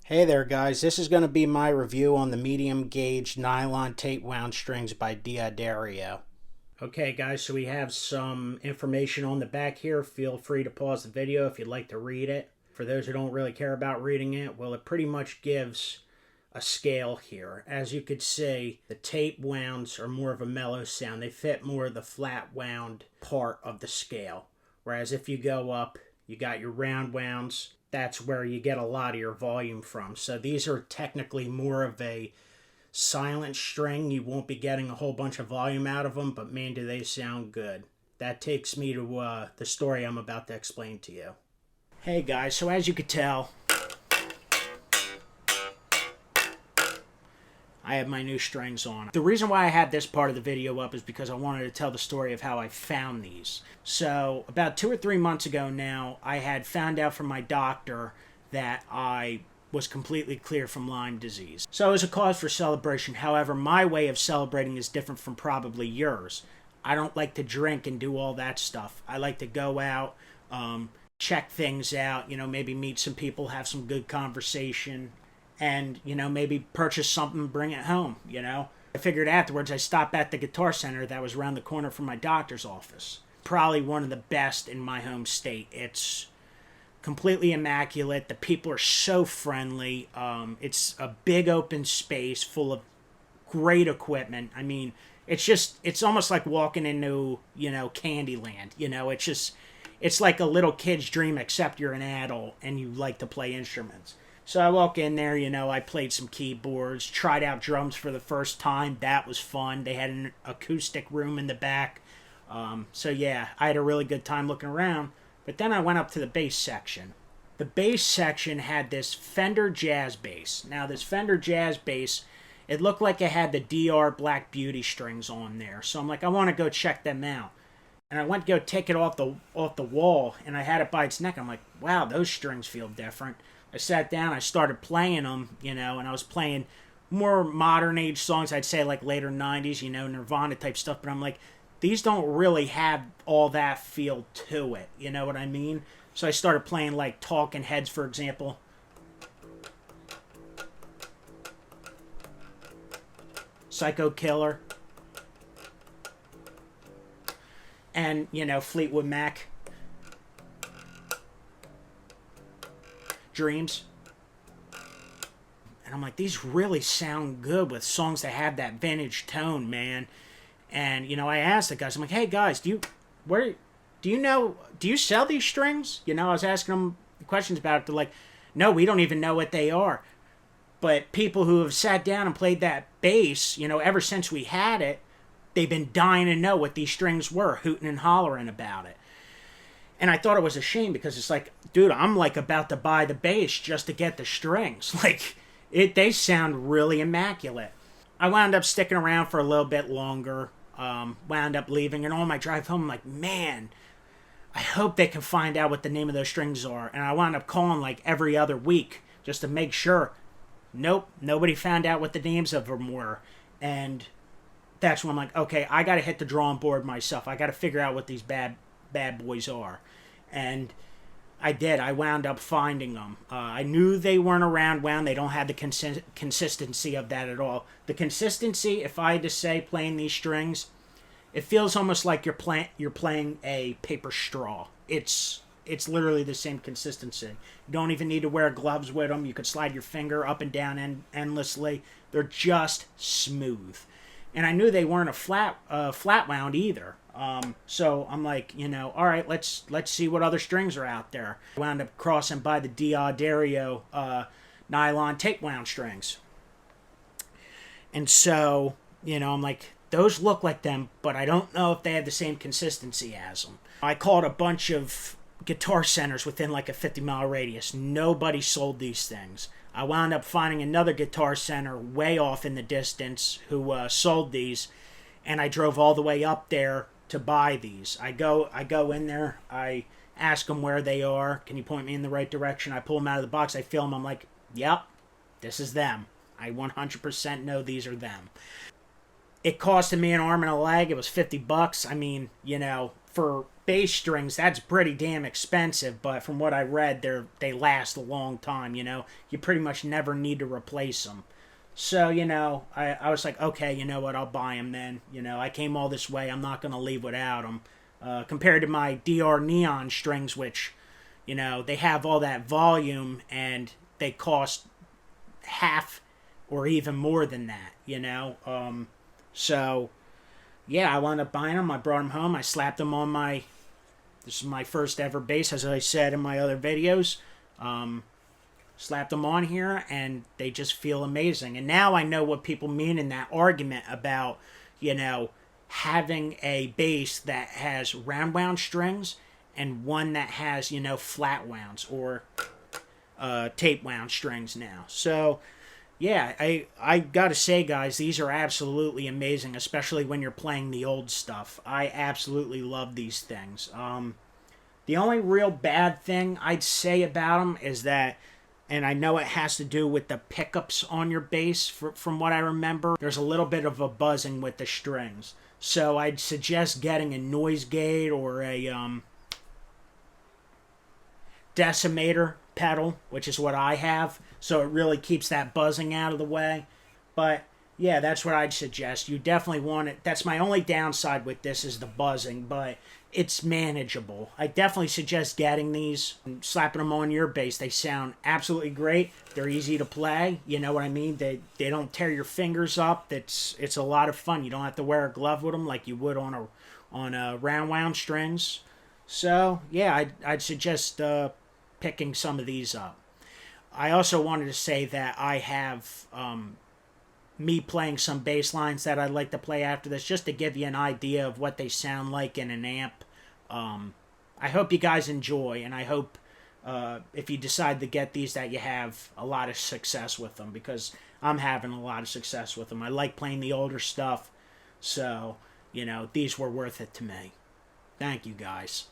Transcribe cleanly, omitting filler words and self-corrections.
Hey there guys, this is going to be my review on the medium gauge nylon tape wound strings by D'Addario. Okay guys, so we have some information on the back here. Feel free to pause the video if you'd like to read it. For those who don't really care about reading it, well, it pretty much gives a scale here. As you could see, the tape wounds are more of a mellow sound. They fit more of the flat wound part of the scale. Whereas if you go up, you got your round wounds. That's where you get a lot of your volume from. So these are technically more of a silent string. You won't be getting a whole bunch of volume out of them, but man, do they sound good. That takes me to the story I'm about to explain to you. Hey guys, so as you could tell, I have my new strings on. The reason why I had this part of the video up is because I wanted to tell the story of how I found these. So about 2 or 3 months ago now, I had found out from my doctor that I was completely clear from Lyme disease. So it was a cause for celebration. However, my way of celebrating is different from probably yours. I don't like to drink and do all that stuff. I like to go out, check things out, maybe meet some people, have some good conversation, and, maybe purchase something and bring it home, I figured afterwards I stopped at the Guitar Center that was around the corner from my doctor's office. Probably one of the best in my home state. It's completely immaculate. The people are so friendly. It's a big open space full of great equipment. I mean, it's almost like walking into, Candyland. It's like a little kid's dream, except you're an adult and you like to play instruments. So I walk in there, I played some keyboards, tried out drums for the first time. That was fun. They had an acoustic room in the back. So yeah, I had a really good time looking around. But then I went up to the bass section. The bass section had this Fender jazz bass. Now this Fender jazz bass, it looked like it had the DR Black Beauty strings on there. So I'm like, I want to go check them out. And I went to go take it off the wall, and I had it by its neck. I'm like, wow, those strings feel different. I sat down, I started playing them, and I was playing more modern age songs, I'd say like later 90s, Nirvana type stuff, but I'm like, these don't really have all that feel to it, you know what I mean? So I started playing like Talking Heads, for example. Psycho Killer. And, Fleetwood Mac. Dreams. And I'm like, these really sound good with songs that have that vintage tone, man. And I asked the guys, I'm like, hey guys, do you sell these strings? I was asking them questions about it. They're like, no, we don't even know what they are. But people who have sat down and played that bass, ever since we had it, they've been dying to know what these strings were, hooting and hollering about it. And I thought it was a shame because it's like, dude, I'm like about to buy the bass just to get the strings. Like, they sound really immaculate. I wound up sticking around for a little bit longer, wound up leaving, and on my drive home, I'm like, man, I hope they can find out what the name of those strings are. And I wound up calling like every other week just to make sure. Nope, nobody found out what the names of them were. And that's when I'm like, okay, I got to hit the drawing board myself. I got to figure out what these bad boys are. And I did. I wound up finding them. I knew they weren't around wound. They don't have the consistency of that at all. The consistency, if I had to say, playing these strings, it feels almost like you're playing a paper straw. It's literally the same consistency. You don't even need to wear gloves with them. You could slide your finger up and down endlessly. They're just smooth. And I knew they weren't a flat wound either. So I'm like, all right, let's see what other strings are out there. I wound up crossing by the D'Addario nylon tape wound strings. And so, I'm like, those look like them, but I don't know if they have the same consistency as them. I called a bunch of Guitar Centers within like a 50-mile radius. Nobody sold these things. I wound up finding another Guitar Center way off in the distance who sold these, and I drove all the way up there to buy these. I go in there, I ask them where they are. Can you point me in the right direction? I pull them out of the box, I feel them, I'm like, yep, this is them. I 100% know these are them. It costed me an arm and a leg. It was $50. I mean, for bass strings, that's pretty damn expensive. But from what I read, they last a long time. You pretty much never need to replace them. So I was like, okay, you know what? I'll buy them then. I came all this way. I'm not gonna leave without them. Compared to my DR Neon strings, which they have all that volume and they cost half or even more than that. So yeah, I wound up buying them. I brought them home. I slapped them on my. This is my first ever bass, as I said in my other videos. Slapped them on here, and they just feel amazing. And now I know what people mean in that argument about, having a bass that has round wound strings and one that has, flat wounds or tape wound strings now. So yeah, I gotta say, guys, these are absolutely amazing, especially when you're playing the old stuff. I absolutely love these things. The only real bad thing I'd say about them is that, and I know it has to do with the pickups on your bass, from what I remember, there's a little bit of a buzzing with the strings. So I'd suggest getting a noise gate or a decimator pedal, which is what I have, so it really keeps that buzzing out of the way. But yeah, that's what I'd suggest. You definitely want it. That's my only downside with this, is the buzzing, but it's manageable. I definitely suggest getting these and slapping them on your bass. They sound absolutely great. They're easy to play. You know what I mean? They don't tear your fingers up. It's a lot of fun. You don't have to wear a glove with them like you would on a round wound strings. So yeah, I'd suggest picking some of these up. I also wanted to say that I have me playing some bass lines that I'd like to play after this, just to give you an idea of what they sound like in an amp. I hope you guys enjoy, and I hope if you decide to get these that you have a lot of success with them, because I'm having a lot of success with them. I like playing the older stuff, so these were worth it to me. Thank you, guys.